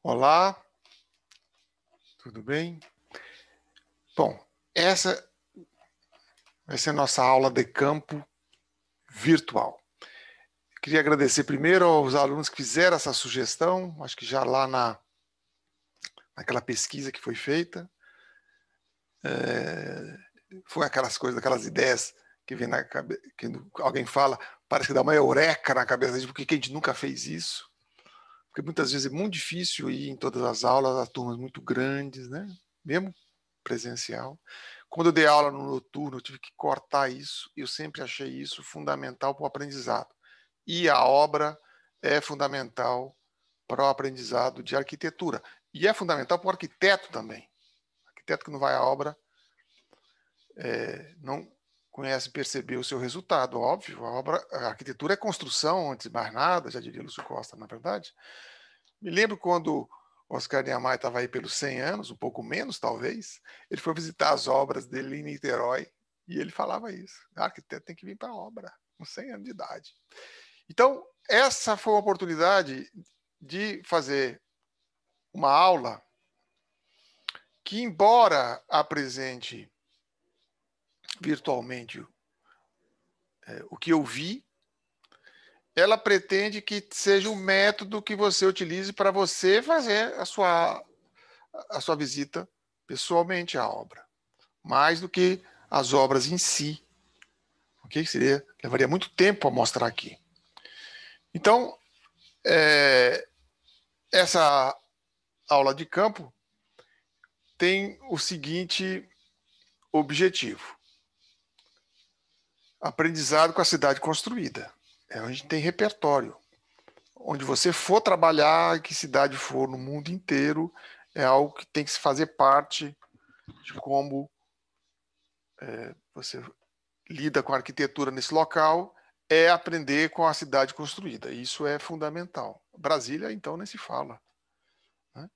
Olá, tudo bem? Bom, essa vai ser a nossa aula de campo virtual. Queria agradecer primeiro aos alunos que fizeram essa sugestão, acho que já lá naquela pesquisa que foi feita. Foi aquelas coisas, aquelas ideias que vem na cabeça, que alguém fala, parece que dá uma eureka na cabeça de por que a gente nunca fez isso. Porque muitas vezes é muito difícil ir em todas as aulas, as turmas muito grandes, né? Mesmo presencial. Quando eu dei aula no noturno, eu tive que cortar isso. Eu sempre achei isso fundamental para o aprendizado. E a obra é fundamental para o aprendizado de arquitetura. E é fundamental para o arquiteto também. O arquiteto que não vai à obra não conhece perceber o seu resultado. Óbvio, a arquitetura é construção, antes de mais nada, já diria Lúcio Costa, na verdade. Me lembro quando Oscar Niemeyer estava aí pelos 100 anos, um pouco menos talvez, ele foi visitar as obras dele em Niterói e ele falava isso. O arquiteto tem que vir para a obra, com 100 anos de idade. Então, essa foi uma oportunidade de fazer uma aula que, embora apresente virtualmente o que eu vi, ela pretende que seja um método que você utilize para você fazer a sua visita pessoalmente à obra, mais do que as obras em si, ok? Levaria muito tempo a mostrar aqui. Então, essa aula de campo tem o seguinte objetivo: aprendizado com a cidade construída. É onde tem repertório. Onde você for trabalhar, que cidade for no mundo inteiro, é algo que tem que se fazer parte de como você lida com a arquitetura nesse local, é aprender com a cidade construída. Isso é fundamental. Brasília, então, nem se fala. Né?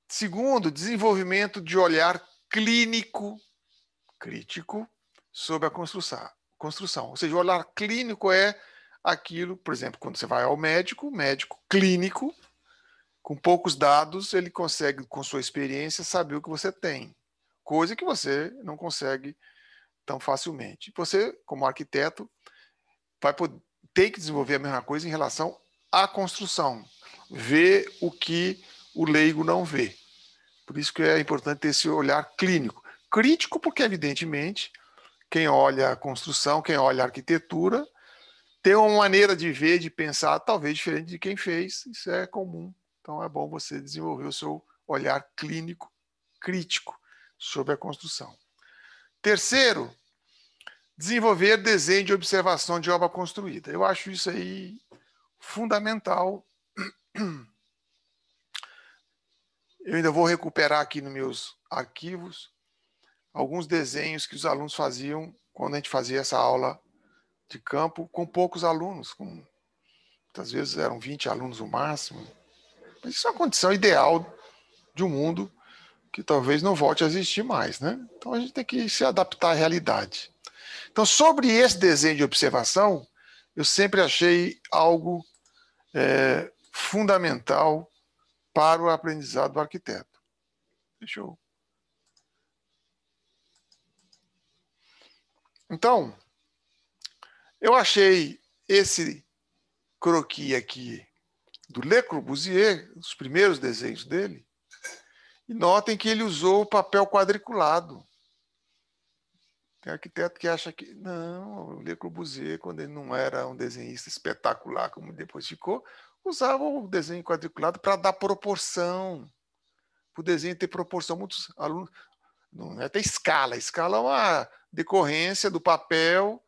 Segundo, desenvolvimento de olhar clínico, crítico, sobre a construção. Ou seja, o olhar clínico é aquilo, por exemplo, quando você vai ao médico, médico clínico, com poucos dados, ele consegue, com sua experiência, saber o que você tem. Coisa que você não consegue tão facilmente. Você, como arquiteto, vai poder, ter que desenvolver a mesma coisa em relação à construção. Ver o que o leigo não vê. Por isso que é importante ter esse olhar clínico. Crítico, porque, evidentemente, quem olha a construção, quem olha a arquitetura, tem uma maneira de ver, de pensar, talvez diferente de quem fez. Isso é comum. Então, é bom você desenvolver o seu olhar clínico, crítico, sobre a construção. Terceiro, desenvolver desenho de observação de obra construída. Eu acho isso aí fundamental. Eu ainda vou recuperar aqui nos meus arquivos alguns desenhos que os alunos faziam quando a gente fazia essa aula de campo com poucos alunos, muitas vezes eram 20 alunos no máximo. Mas isso é uma condição ideal de um mundo que talvez não volte a existir mais, né? Então a gente tem que se adaptar à realidade. Então, sobre esse desenho de observação, eu sempre achei algo fundamental para o aprendizado do arquiteto. Deixa eu... Então, eu achei esse croquis aqui do Le Corbusier, os primeiros desenhos dele, e notem que ele usou o papel quadriculado. Tem arquiteto que acha que não, o Le Corbusier, quando ele não era um desenhista espetacular, como depois ficou, usava o desenho quadriculado para dar proporção, para o desenho ter proporção. Muitos alunos, não é até escala, escala é uma decorrência do papel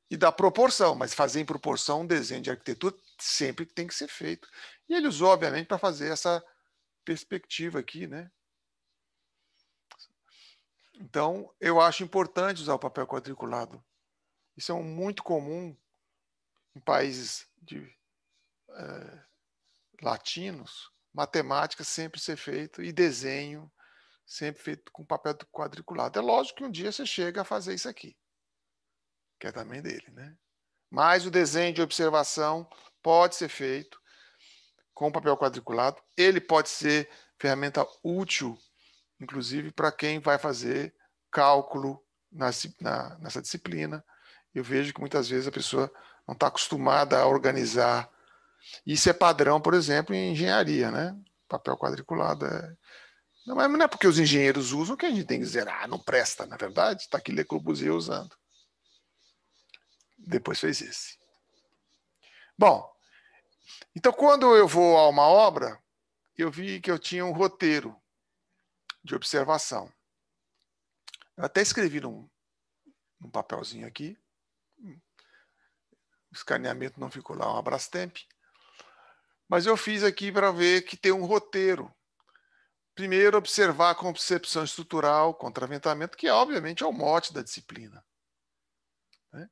e da proporção, mas fazer em proporção um desenho de arquitetura sempre tem que ser feito. E ele usou, obviamente, para fazer essa perspectiva aqui, né? Então, eu acho importante usar o papel quadriculado. Isso é muito comum em países latinos, matemática sempre ser feito e desenho sempre feito com papel quadriculado. É lógico que um dia você chega a fazer isso aqui, que é também dele, né? Mas o desenho de observação pode ser feito com papel quadriculado. Ele pode ser ferramenta útil, inclusive, para quem vai fazer cálculo nessa disciplina. Eu vejo que muitas vezes a pessoa não está acostumada a organizar. Isso é padrão, por exemplo, em engenharia, né? Papel quadriculado não é porque os engenheiros usam que a gente tem que dizer, não presta, na verdade, está aqui Le Corbusier usando. Depois fez esse. Bom, então quando eu vou a uma obra, eu vi que eu tinha um roteiro de observação. Eu até escrevi num papelzinho aqui. O escaneamento não ficou lá, um Abrastemp. Mas eu fiz aqui para ver que tem um roteiro. Primeiro, observar a concepção estrutural, contraventamento, que obviamente é o mote da disciplina. Né?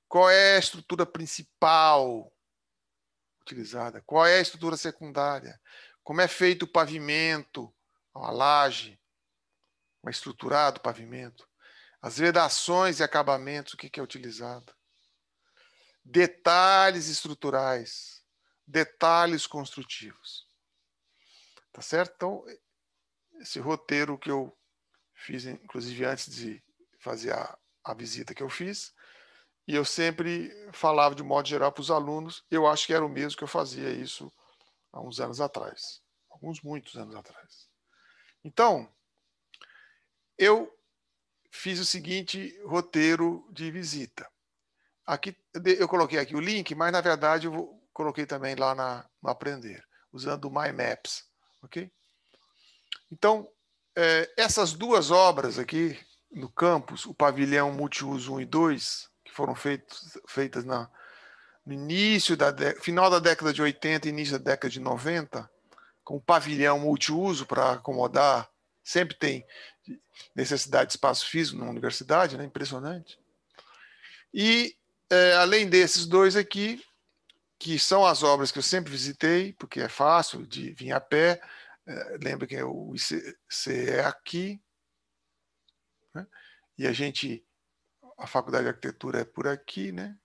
Qual é a estrutura principal utilizada? Qual é a estrutura secundária? Como é feito o pavimento, a laje, como é estruturado o pavimento? As vedações e acabamentos, o que é utilizado? Detalhes estruturais, detalhes construtivos. Tá certo? Então, esse roteiro que eu fiz, inclusive antes de fazer a visita que eu fiz, e eu sempre falava de modo geral para os alunos, eu acho que era o mesmo que eu fazia isso há uns anos atrás, muitos anos atrás. Então, eu fiz o seguinte roteiro de visita. Aqui eu coloquei aqui o link, mas na verdade eu coloquei também lá no Aprender, usando o My Maps, ok? Então, essas duas obras aqui no campus, o pavilhão multiuso 1 e 2, que foram feitas no início final da década de 80 e início da década de 90, com pavilhão multiuso para acomodar, sempre tem necessidade de espaço físico na universidade, né? Impressionante. E, além desses dois aqui, que são as obras que eu sempre visitei, porque é fácil de vir a pé, lembra que o ICE é aqui, né? E a Faculdade de Arquitetura é por aqui, né?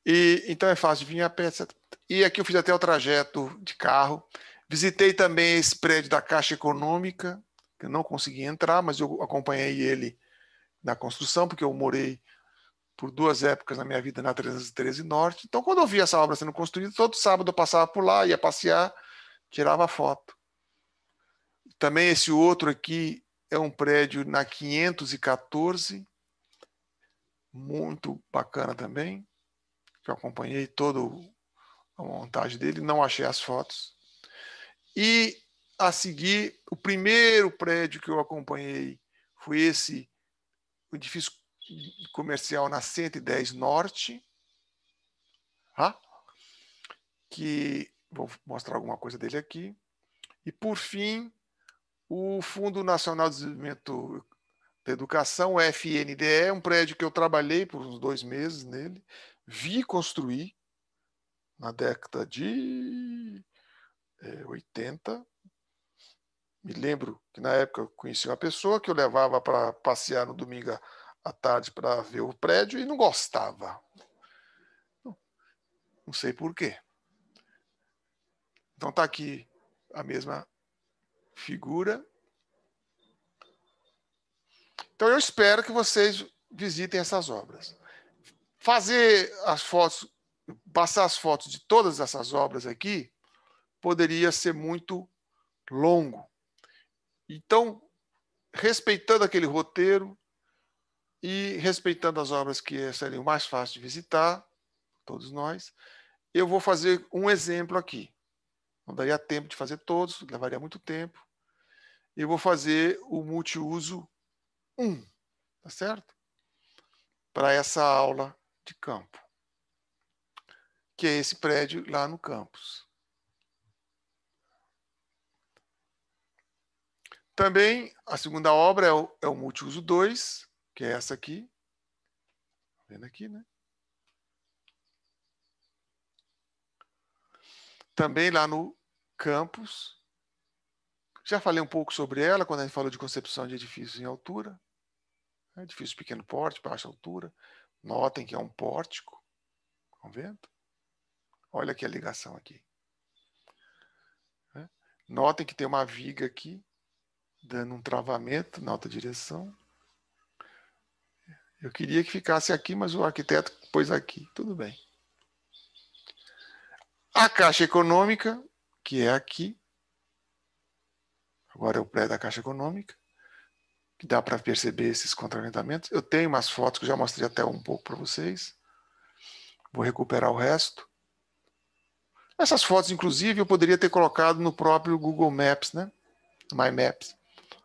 E então é fácil de vir a pé, etc. E aqui eu fiz até o trajeto de carro. Visitei também esse prédio da Caixa Econômica, que eu não consegui entrar, mas eu acompanhei ele na construção, porque eu morei por 2 épocas na minha vida na 313 Norte. Então, quando eu via essa obra sendo construída, todo sábado eu passava por lá, ia passear, tirava foto. Também esse outro aqui é um prédio na 514, muito bacana também, que eu acompanhei toda a montagem dele, não achei as fotos. E, a seguir, o primeiro prédio que eu acompanhei foi esse edifício comercial na 110 Norte, que vou mostrar alguma coisa dele aqui. E, por fim, o Fundo Nacional de Desenvolvimento da Educação, o FNDE, um prédio que eu trabalhei por uns 2 meses nele, vi construir na década de 80. Me lembro que na época eu conheci uma pessoa que eu levava para passear no domingo à tarde para ver o prédio e não gostava. Não sei por quê. Então está aqui a mesma figura. Então eu espero que vocês visitem essas obras. Fazer as fotos, passar as fotos de todas essas obras aqui, poderia ser muito longo. Então, respeitando aquele roteiro e respeitando as obras que seriam mais fáceis de visitar, todos nós, eu vou fazer um exemplo aqui. Não daria tempo de fazer todos, levaria muito tempo. Eu vou fazer o multiuso 1, tá certo? Para essa aula de campo, que é esse prédio lá no campus. Também a segunda obra é o multiuso 2, que é essa aqui. Tá vendo aqui, né? Também lá no campus. Já falei um pouco sobre ela quando a gente falou de concepção de edifícios em altura. Edifício de pequeno porte, baixa altura. Notem que é um pórtico. Estão vendo? Olha aqui a ligação aqui. Notem que tem uma viga aqui, dando um travamento na alta direção. Eu queria que ficasse aqui, mas o arquiteto pôs aqui. Tudo bem. A Caixa Econômica, que é aqui. Agora é o prédio da Caixa Econômica, que dá para perceber esses contraventamentos. Eu tenho umas fotos que eu já mostrei até um pouco para vocês. Vou recuperar o resto. Essas fotos, inclusive, eu poderia ter colocado no próprio Google Maps, né? My Maps.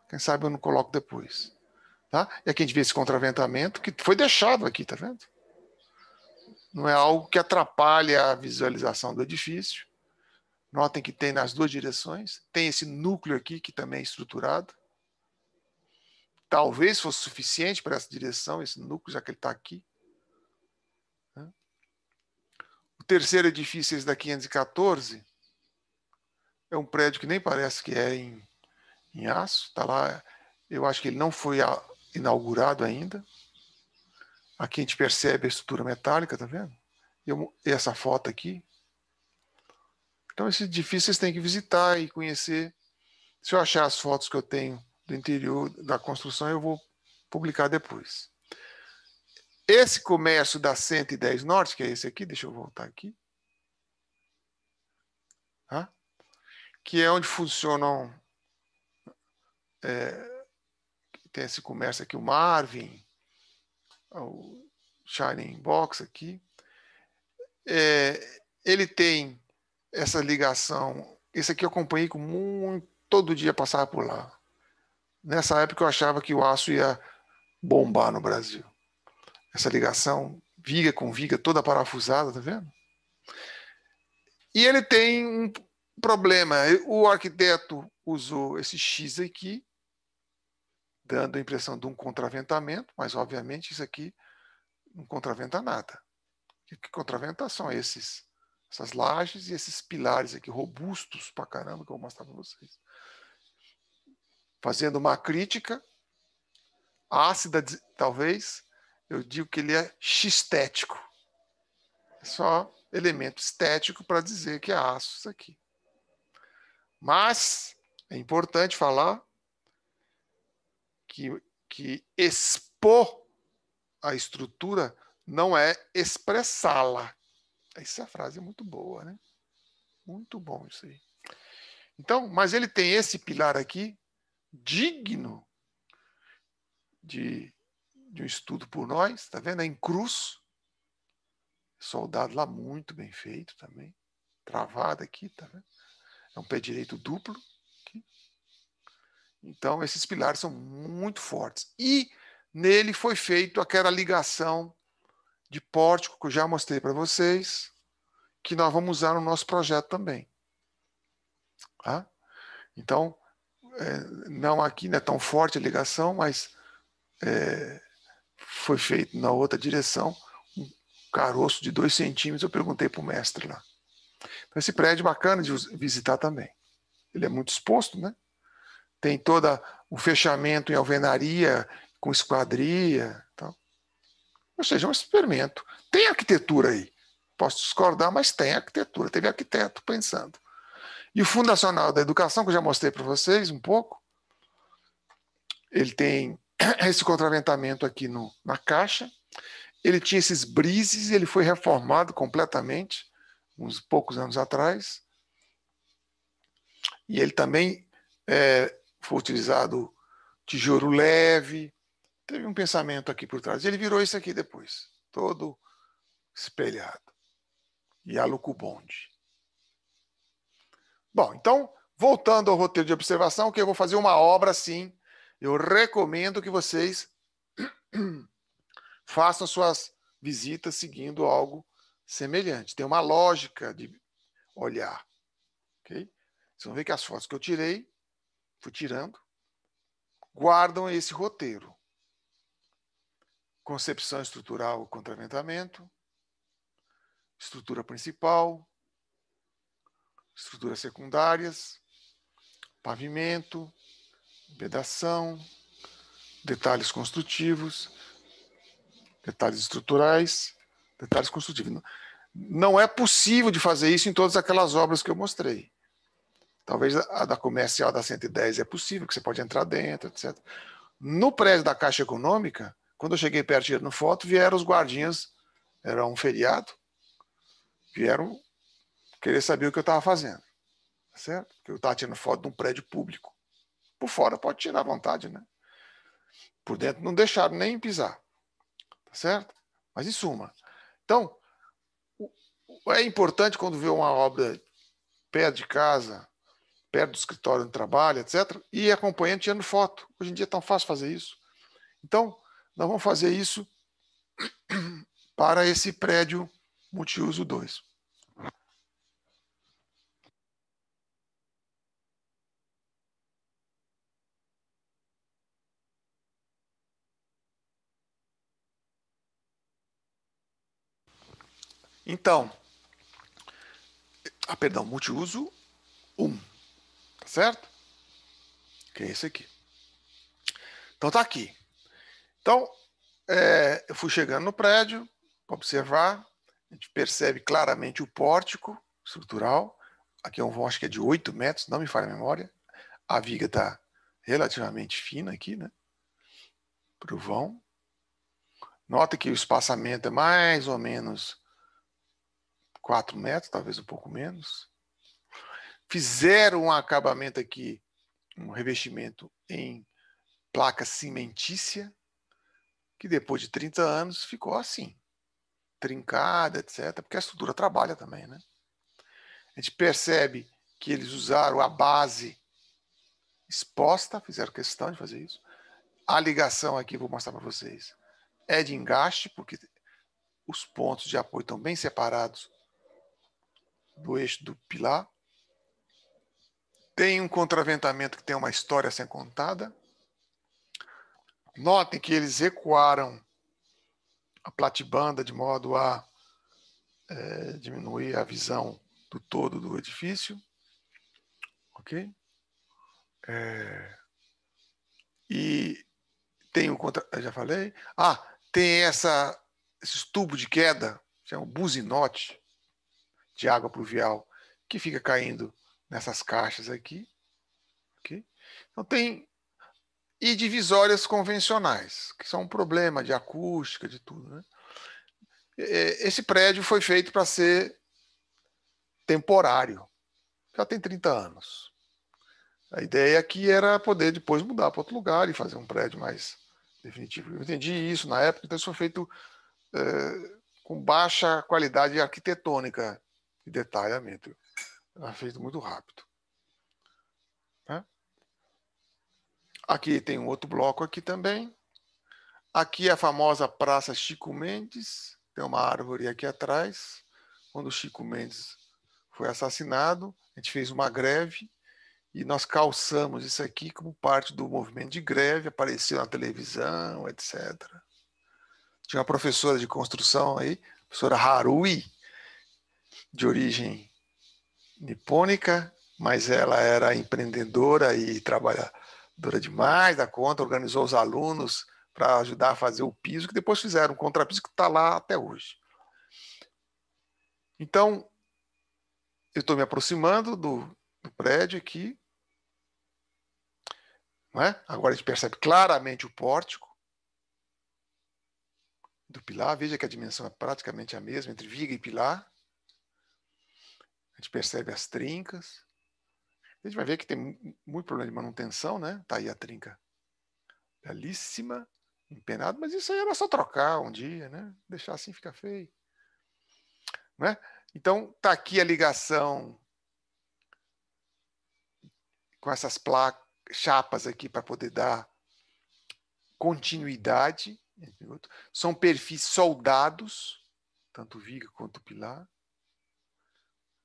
Quem sabe eu não coloco depois. Tá? E aqui a gente vê esse contraventamento que foi deixado aqui, tá vendo? Não é algo que atrapalha a visualização do edifício. Notem que tem nas duas direções. Tem esse núcleo aqui que também é estruturado. Talvez fosse suficiente para essa direção, esse núcleo, já que ele está aqui. O terceiro edifício, esse da 514, é um prédio que nem parece que é em aço. Está lá. Eu acho que ele não foi inaugurado ainda. Aqui a gente percebe a estrutura metálica, tá vendo? E essa foto aqui. Então, esses edifícios vocês têm que visitar e conhecer. Se eu achar as fotos que eu tenho do interior da construção, eu vou publicar depois. Esse comércio da 110 Norte, que é esse aqui, deixa eu voltar aqui. Tá? Que é onde funcionam... tem esse comércio aqui, o Marvin, o Shining Box aqui. Ele tem essa ligação. Esse aqui eu acompanhei com muito... Todo dia passava por lá. Nessa época eu achava que o aço ia bombar no Brasil. Essa ligação, viga com viga, toda parafusada, tá vendo? E ele tem um problema. O arquiteto usou esse X aqui, dando a impressão de um contraventamento, mas obviamente isso aqui não contraventa nada. O que contraventa são essas lajes e esses pilares aqui, robustos pra caramba, que eu vou mostrar para vocês. Fazendo uma crítica ácida, talvez, eu digo que ele é xistético. É só elemento estético para dizer que é aço isso aqui. Mas é importante falar que expor a estrutura não é expressá-la. Essa frase é muito boa, né? Muito bom isso aí. Então, mas ele tem esse pilar aqui, digno de um estudo por nós, tá vendo? É em cruz. Soldado lá muito bem feito também. Travado aqui, tá vendo? É um pé direito duplo. Aqui. Então, esses pilares são muito fortes. E nele foi feito aquela ligação de pórtico que eu já mostrei para vocês, que nós vamos usar no nosso projeto também. Tá? Então, não aqui não é tão forte a ligação, mas foi feito na outra direção, um caroço de 2 centímetros, eu perguntei para o mestre lá. Então, esse prédio é bacana de visitar também. Ele é muito exposto, né? Tem todo o fechamento em alvenaria, com esquadria. Tal. Ou seja, um experimento. Tem arquitetura aí. Posso discordar, mas tem arquitetura. Teve arquiteto pensando. E o Fundacional da Educação, que eu já mostrei para vocês um pouco, ele tem esse contraventamento aqui na caixa. Ele tinha esses brises, ele foi reformado completamente, uns poucos anos atrás. E ele também foi utilizado tijolo leve. Teve um pensamento aqui por trás. Ele virou isso aqui depois, todo espelhado. E alucubonde. Bom, então, voltando ao roteiro de observação, que eu vou fazer uma obra assim. Eu recomendo que vocês façam suas visitas seguindo algo semelhante. Tem uma lógica de olhar. Okay? Vocês vão ver que as fotos que eu tirei, fui tirando, guardam esse roteiro. Concepção estrutural, contraventamento, estrutura principal, estruturas secundárias, pavimento, vedação, detalhes construtivos, detalhes estruturais, detalhes construtivos. Não é possível de fazer isso em todas aquelas obras que eu mostrei. Talvez a da comercial da 110 é possível, que você pode entrar dentro, etc. No prédio da Caixa Econômica, quando eu cheguei perto tirando foto, vieram os guardinhas, era um feriado, vieram querer saber o que eu estava fazendo, tá certo? Porque eu estava tirando foto de um prédio público. Por fora pode tirar à vontade, né? Por dentro não deixaram nem pisar, tá certo? Mas em suma. Então, é importante quando vê uma obra perto de casa, perto do escritório onde trabalha, etc., e ir acompanhando, tirando foto. Hoje em dia é tão fácil fazer isso. Então, nós vamos fazer isso para esse prédio multiuso 2. Então, perdão, multiuso 1, tá certo? Que é esse aqui. Então tá aqui. Então, eu fui chegando no prédio para observar, a gente percebe claramente o pórtico estrutural. Aqui é um vão, acho que é de 8 metros, não me falha a memória. A viga está relativamente fina aqui, né? Para o vão. Nota que o espaçamento é mais ou menos 4 metros, talvez um pouco menos. Fizeram um acabamento aqui, um revestimento em placa cimentícia, que depois de 30 anos ficou assim, trincada, etc., porque a estrutura trabalha também, né? A gente percebe que eles usaram a base exposta, fizeram questão de fazer isso. A ligação aqui, vou mostrar para vocês, é de engaste, porque os pontos de apoio estão bem separados do eixo do pilar. Tem um contraventamento que tem uma história a ser contada. Notem que eles recuaram a platibanda de modo a diminuir a visão do todo do edifício. Ok? E tem um contra... Eu já falei. Tem esses tubos de queda, chama buzinote de água pluvial, que fica caindo nessas caixas aqui. Ok? Então tem. E divisórias convencionais, que são um problema de acústica, de tudo, né? Esse prédio foi feito para ser temporário. Já tem 30 anos. A ideia aqui era poder depois mudar para outro lugar e fazer um prédio mais definitivo. Eu entendi isso na época, então isso foi feito com baixa qualidade arquitetônica e detalhamento. Era feito muito rápido. Né? Aqui tem um outro bloco aqui também. Aqui é a famosa Praça Chico Mendes. Tem uma árvore aqui atrás. Quando o Chico Mendes foi assassinado, a gente fez uma greve e nós calçamos isso aqui como parte do movimento de greve, apareceu na televisão, etc. Tinha uma professora de construção aí, professora Harui, de origem nipônica, mas ela era empreendedora e trabalhadora demais da conta, organizou os alunos para ajudar a fazer o piso, que depois fizeram um contrapiso que está lá até hoje. Então, eu estou me aproximando do prédio aqui. Não é? Agora a gente percebe claramente o pórtico do pilar. Veja que a dimensão é praticamente a mesma entre viga e pilar. A gente percebe as trincas. A gente vai ver que tem muito problema de manutenção, né? Tá aí a trinca belíssima, empenada, mas isso aí era só trocar um dia, né? Deixar assim fica feio. Não é? Então, tá aqui a ligação com essas placas, chapas aqui para poder dar continuidade. São perfis soldados, tanto viga quanto pilar.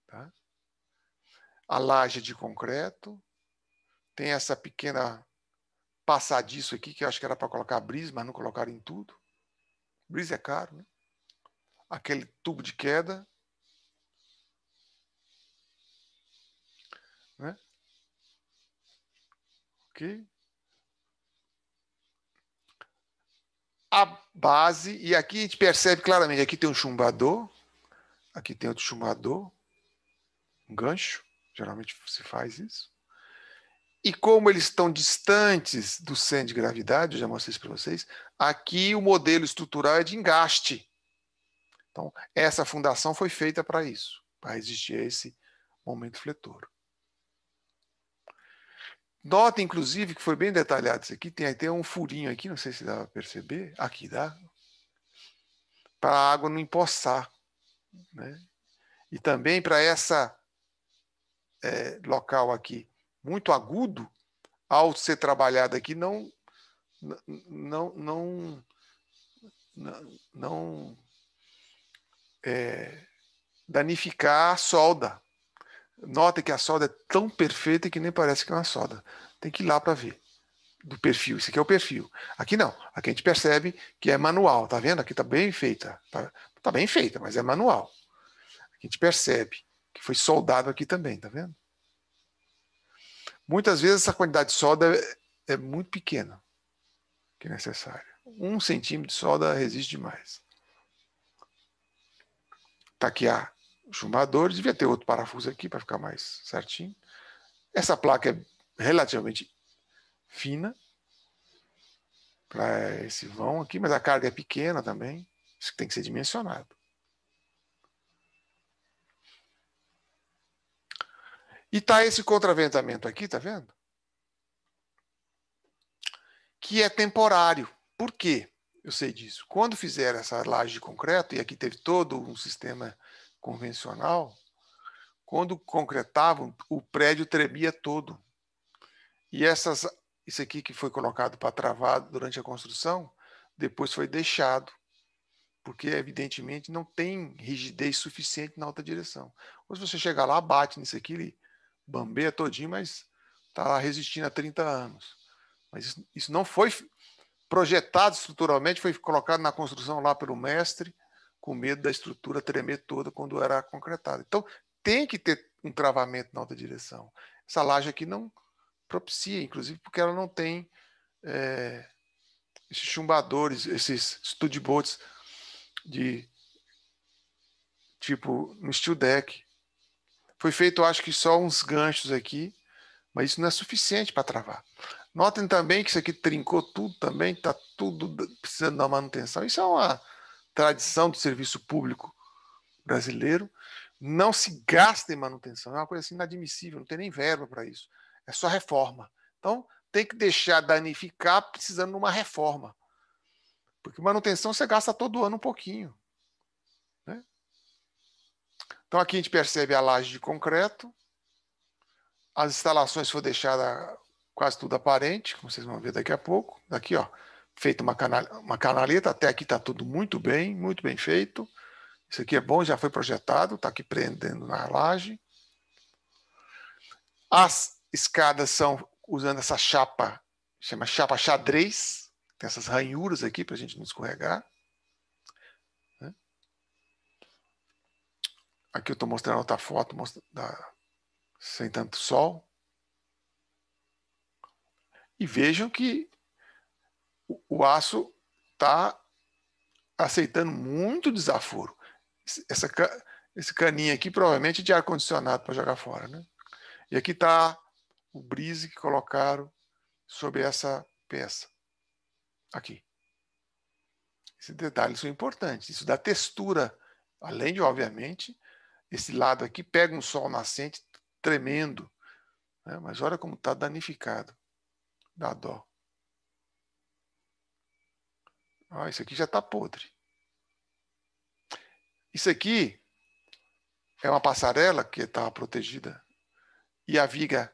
Tá? A laje de concreto. Tem essa pequena passadiço aqui, que eu acho que era para colocar brise, mas não colocaram em tudo. Brise é caro, né? Aquele tubo de queda. Né? Ok. A base, e aqui a gente percebe claramente, aqui tem um chumbador, Aqui tem outro chumbador, um gancho, geralmente se faz isso. E como eles estão distantes do centro de gravidade, eu já mostrei isso para vocês, aqui o modelo estrutural é de engaste. Então, essa fundação foi feita para isso, para resistir a esse momento fletor. Nota, inclusive, que foi bem detalhado isso aqui, tem até um furinho aqui, não sei se dá para perceber, aqui dá, para a água não empoçar, né? E também para essa local aqui muito agudo, ao ser trabalhado aqui, não danificar a solda. Nota que a solda é tão perfeita que nem parece que é uma solda. Tem que ir lá para ver do perfil. Esse aqui é o perfil. Aqui não. Aqui a gente percebe que é manual. Tá vendo? Aqui está bem feita. Tá bem feita, mas é manual. Aqui a gente percebe que foi soldado aqui também. Tá vendo? Muitas vezes essa quantidade de solda é muito pequena que é necessária. 1 centímetro de solda resiste demais. Está aqui a chumbador. Devia ter outro parafuso aqui para ficar mais certinho. Essa placa é relativamente fina para esse vão aqui, mas a carga é pequena também. Isso tem que ser dimensionado. E tá esse contraventamento aqui, tá vendo? Que é temporário. Por quê? Eu sei disso. Quando fizeram essa laje de concreto, e aqui teve todo um sistema convencional, quando concretavam, o prédio tremia todo. E isso aqui que foi colocado para travar durante a construção, depois foi deixado, porque evidentemente não tem rigidez suficiente na alta direção. Ou se você chegar lá, bate nisso aqui, ele bambeia todinho, mas está lá resistindo há 30 anos. Mas isso não foi projetado estruturalmente, foi colocado na construção lá pelo mestre, com medo da estrutura tremer toda quando era concretada. Então, tem que ter um travamento na alta direção. Essa laje aqui não propicia, inclusive porque ela não tem esses chumbadores, esses stud boats de tipo no steel deck. Foi feito, acho que só uns ganchos aqui, mas isso não é suficiente para travar. Notem também que isso aqui trincou tudo também, está tudo precisando da manutenção. Isso é uma tradição do serviço público brasileiro. Não se gasta em manutenção, é uma coisa assim inadmissível, não tem nem verba para isso. É só reforma. Então, tem que deixar danificar precisando de uma reforma. Porque manutenção você gasta todo ano um pouquinho. Né? Então, aqui a gente percebe a laje de concreto. As instalações foram deixadas quase tudo aparente, como vocês vão ver daqui a pouco. Aqui, ó, feita uma canaleta, até aqui está tudo muito bem feito. Isso aqui é bom, já foi projetado, está aqui prendendo na laje. As escadas são usando essa chapa, chama chapa xadrez, tem essas ranhuras aqui para a gente não escorregar. Aqui eu estou mostrando outra foto sem tanto sol. E vejam que o aço está aceitando muito desaforo. Esse caninho aqui provavelmente é de ar-condicionado para jogar fora. Né? E aqui está o brise que colocaram sobre essa peça. Aqui. Esses detalhes são importantes. Isso dá textura. Além de, obviamente, esse lado aqui pega um sol nascente tremendo. Né? Mas olha como está danificado. Dá dó. Ah, isso aqui já está podre. Isso aqui é uma passarela que estava protegida. E a viga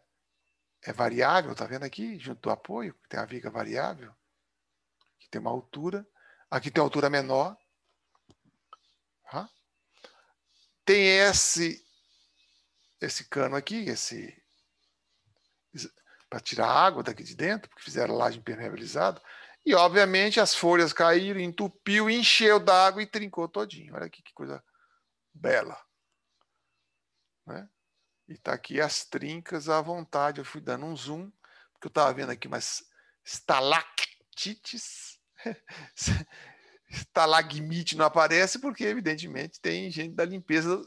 é variável, tá vendo aqui? Junto do apoio, tem a viga variável. Aqui tem uma altura. Aqui tem uma altura menor. Tá? Tem esse cano aqui, para tirar a água daqui de dentro, porque fizeram laje impermeabilizada. E, obviamente, as folhas caíram, entupiu, encheu d'água e trincou todinho. Olha aqui que coisa bela. Né? E está aqui as trincas à vontade. Eu fui dando um zoom, porque eu estava vendo aqui umas estalactites estalagmite não aparece porque, evidentemente, tem gente da limpeza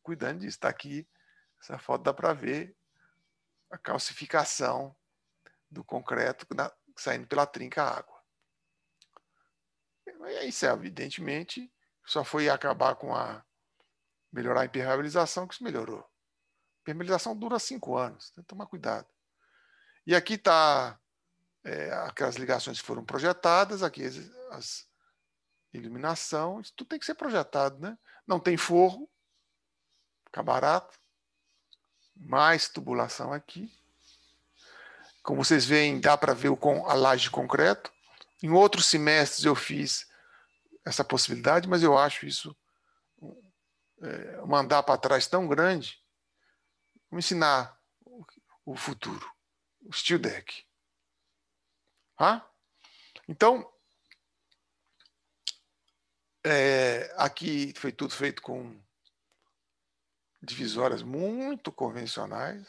cuidando disso. Está aqui, essa foto dá para ver a calcificação do concreto saindo pela trinca água. E isso, evidentemente, só foi acabar com melhorar a impermeabilização que isso melhorou. A impermeabilização dura 5 anos, tem que tomar cuidado. E aqui está aquelas ligações que foram projetadas, aqui as iluminação, isso tudo tem que ser projetado, né? Não tem forro, fica barato. Mais tubulação aqui. Como vocês veem, dá para ver a laje de concreto. Em outros semestres eu fiz essa possibilidade, mas eu acho isso um andar para trás tão grande. Vamos ensinar o futuro, o steel deck. Então, aqui foi tudo feito com divisórias muito convencionais.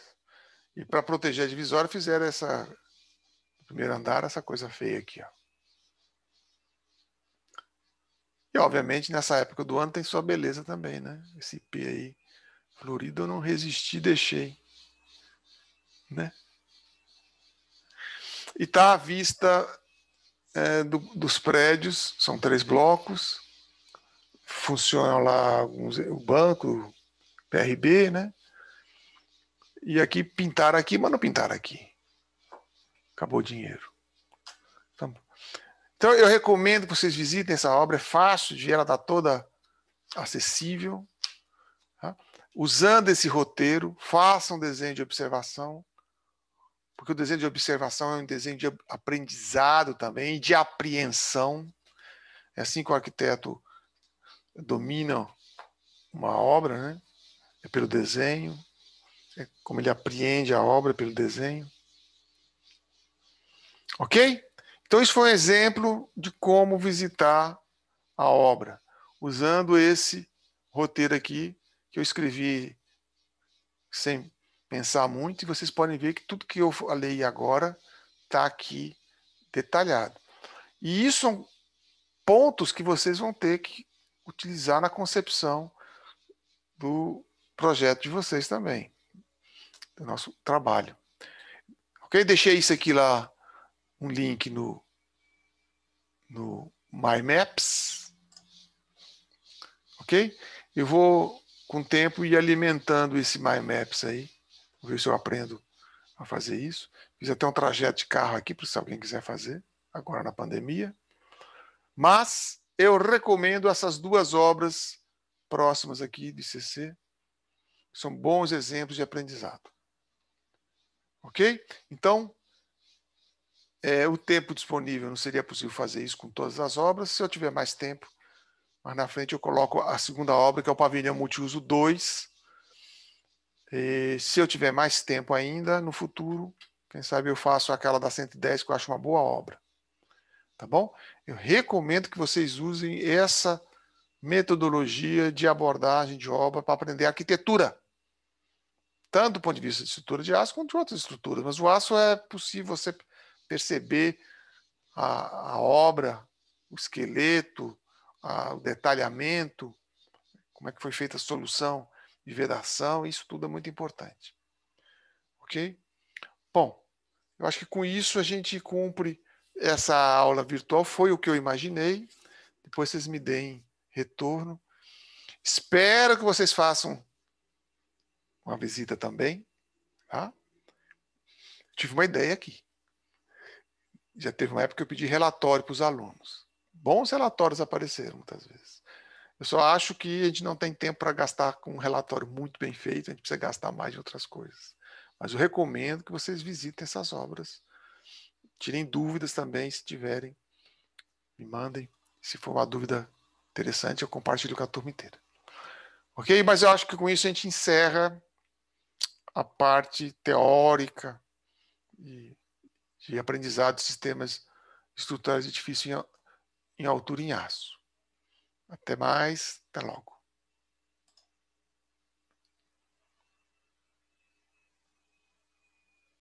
E para proteger a divisória, fizeram no primeiro andar, essa coisa feia aqui. Ó. E, obviamente, nessa época do ano tem sua beleza também, né? Esse IP aí, florido, eu não resisti, deixei. Né? E está à vista dos prédios, são 3 blocos, funciona lá o banco, PRB, né? E aqui pintaram aqui, mas não pintaram aqui. Acabou o dinheiro. Então eu recomendo que vocês visitem essa obra, é fácil de ver, ela está toda acessível. Tá? Usando esse roteiro, façam desenho de observação, porque o desenho de observação é um desenho de aprendizado também, de apreensão. É assim que o arquiteto domina uma obra, né? É pelo desenho, é como ele apreende a obra pelo desenho. Ok? Então, isso foi um exemplo de como visitar a obra, usando esse roteiro aqui, que eu escrevi sem pensar muito, e vocês podem ver que tudo que eu falei agora está aqui detalhado. E isso são pontos que vocês vão ter que utilizar na concepção do projeto de vocês também, do nosso trabalho. Ok? Deixei isso aqui lá, um link no My Maps. Ok? Eu vou, com o tempo, ir alimentando esse My Maps aí. Vou ver se eu aprendo a fazer isso. Fiz até um trajeto de carro aqui, para se alguém quiser fazer, agora na pandemia. Mas eu recomendo essas 2 obras próximas aqui de CC. São bons exemplos de aprendizado. Ok? Então, o tempo disponível não seria possível fazer isso com todas as obras. Se eu tiver mais tempo, mais na frente eu coloco a segunda obra, que é o Pavilhão Multiuso 2. E, se eu tiver mais tempo ainda, no futuro, quem sabe eu faço aquela da 110, que eu acho uma boa obra. Tá bom? Eu recomendo que vocês usem essa metodologia de abordagem de obra para aprender arquitetura. Tanto do ponto de vista de estrutura de aço, quanto de outras estruturas. Mas o aço é possível você perceber a obra, o esqueleto, o detalhamento, como é que foi feita a solução de vedação, isso tudo é muito importante. Ok? Bom, eu acho que com isso a gente cumpre essa aula virtual, foi o que eu imaginei. Depois vocês me deem retorno. Espero que vocês façam uma visita também. Tá? Tive uma ideia aqui. Já teve uma época que eu pedi relatório para os alunos. Bons relatórios apareceram muitas vezes. Eu só acho que a gente não tem tempo para gastar com um relatório muito bem feito, a gente precisa gastar mais de outras coisas. Mas eu recomendo que vocês visitem essas obras. Tirem dúvidas também, se tiverem. Me mandem. Se for uma dúvida interessante, eu compartilho com a turma inteira. Ok? Mas eu acho que com isso a gente encerra a parte teórica e de aprendizado de sistemas estruturais de edifício em altura em aço. Até mais, até logo.